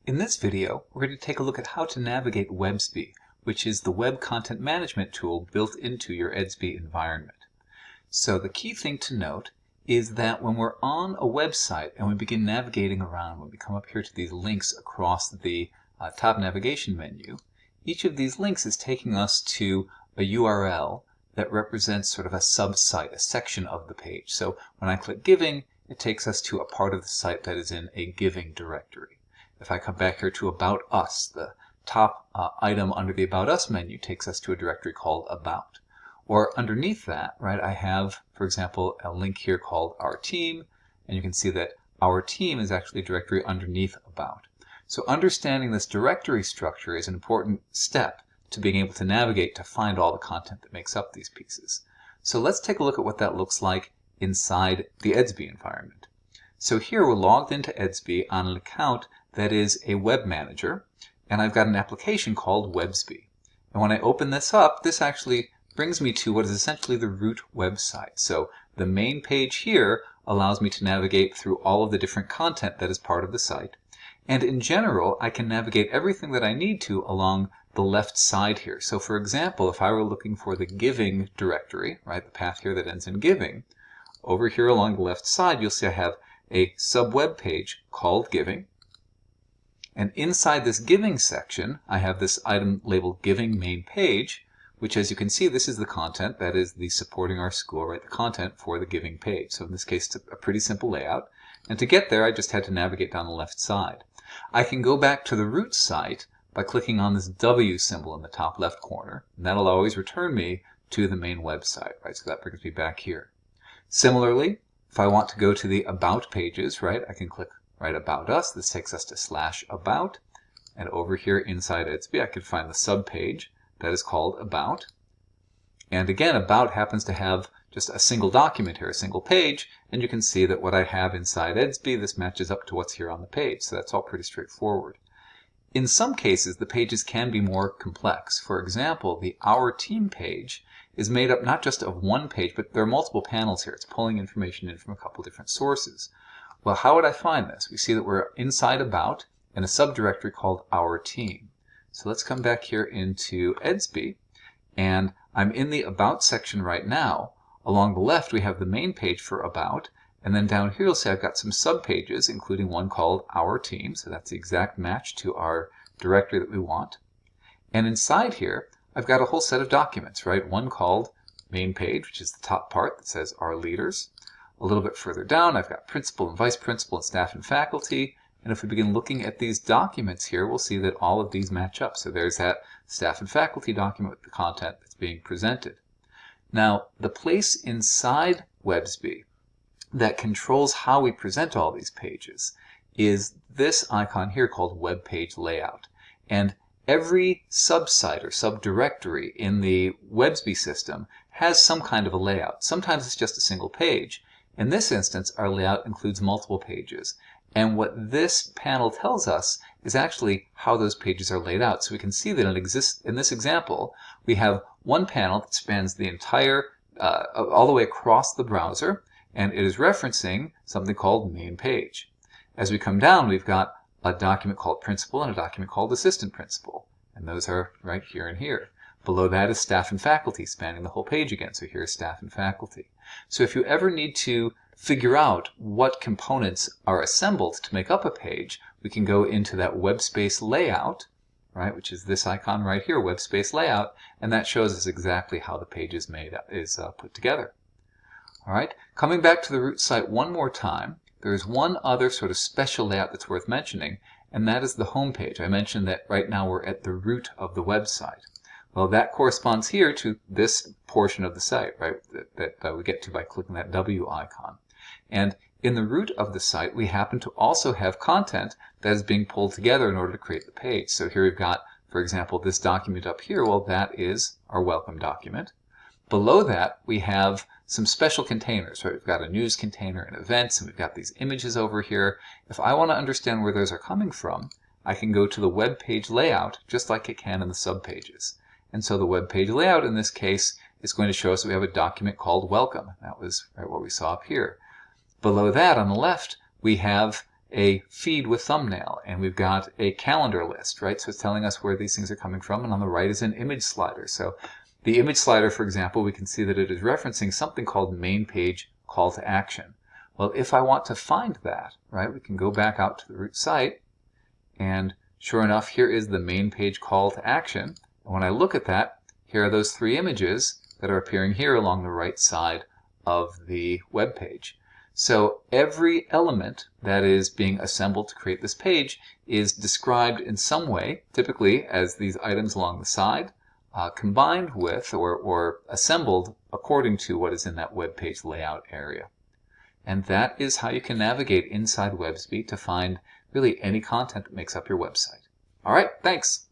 In this video, we're going to take a look at how to navigate Websby, which is the web content management tool built into your Websby environment. So the key thing to note is that when we're on a website and we begin navigating around, when we come up here to these links across the top navigation menu, each of these links is taking us to a URL that represents sort of a sub-site, a section of the page. So when I click Giving, it takes us to a part of the site that is in a Giving directory. If I come back here to About Us, the top item under the About Us menu takes us to a directory called About. Or underneath that, right, I have, for example, a link here called Our Team, and you can see that Our Team is actually a directory underneath About. So understanding this directory structure is an important step to being able to navigate to find all the content that makes up these pieces. So let's take a look at what that looks like inside the Websby environment. So here we're logged into Websby on an account that is a web manager, and I've got an application called Websby. And when I open this up, this actually brings me to what is essentially the root website. So the main page here allows me to navigate through all of the different content that is part of the site. And in general, I can navigate everything that I need to along the left side here. So for example, if I were looking for the Giving directory, right, the path here that ends in Giving, over here along the left side, you'll see I have a sub-web page called Giving. And inside this Giving section, I have this item labeled Giving Main Page, which, as you can see, this is the content that is the supporting our school, right? The content for the Giving page. So in this case, it's a pretty simple layout. And to get there, I just had to navigate down the left side. I can go back to the root site by clicking on this W symbol in the top left corner, and that'll always return me to the main website, right? So that brings me back here. Similarly, if I want to go to the About pages, right, I can click right About Us. This takes us to /About, and over here inside Websby, I can find the sub page that is called About. And again, About happens to have just a single document here, a single page, and you can see that what I have inside Websby, this matches up to what's here on the page. So that's all pretty straightforward. In some cases, the pages can be more complex. For example, the Our Team page is made up not just of one page, but there are multiple panels here. It's pulling information in from a couple different sources. Well, how would I find this? We see that we're inside About in a subdirectory called Our Team. So let's come back here into Websby, and I'm in the About section right now. Along the left, we have the main page for About, and then down here you'll see I've got some sub-pages, including one called Our Team, so that's the exact match to our directory that we want. And inside here, I've got a whole set of documents, right? One called Main Page, which is the top part that says Our Leaders. A little bit further down, I've got Principal and Vice Principal and Staff and Faculty. And if we begin looking at these documents here, we'll see that all of these match up. So there's that Staff and Faculty document with the content that's being presented. Now, the place inside Websby that controls how we present all these pages is this icon here called Web Page Layout. And every sub-site or subdirectory in the Websby system has some kind of a layout. Sometimes it's just a single page. In this instance, our layout includes multiple pages. And what this panel tells us is actually how those pages are laid out. So we can see that in this example, we have one panel that spans the entire, all the way across the browser, and it is referencing something called Main Page. As we come down, we've got a document called Principal and a document called Assistant Principal. And those are right here and here. Below that is Staff and Faculty, spanning the whole page again. So here's Staff and Faculty. So if you ever need to figure out what components are assembled to make up a page, we can go into that Web Space Layout, right, which is this icon right here, Web Space Layout, and that shows us exactly how the page is put together. All right, coming back to the root site one more time, there is one other sort of special layout that's worth mentioning, and that is the home page. I mentioned that right now we're at the root of the website. Well, that corresponds here to this portion of the site, right, that we get to by clicking that W icon. And in the root of the site, we happen to also have content that is being pulled together in order to create the page. So here we've got, for example, this document up here. Well, that is our welcome document. Below that, we have some special containers, right? We've got a news container and events, and we've got these images over here. If I want to understand where those are coming from, I can go to the web page layout just like it can in the subpages. And so the web page layout in this case is going to show us that we have a document called Welcome. That was right what we saw up here. Below that on the left, we have a feed with thumbnail, and we've got a calendar list, right? So it's telling us where these things are coming from, and on the right is an image slider. So the image slider, for example, we can see that it is referencing something called main page call to action. Well, if I want to find that, right, we can go back out to the root site, and sure enough, here is the main page call to action. And when I look at that, here are those 3 images that are appearing here along the right side of the web page. So every element that is being assembled to create this page is described in some way, typically as these items along the side, combined with or assembled according to what is in that web page layout area. And that is how you can navigate inside Websby to find really any content that makes up your website. All right, thanks.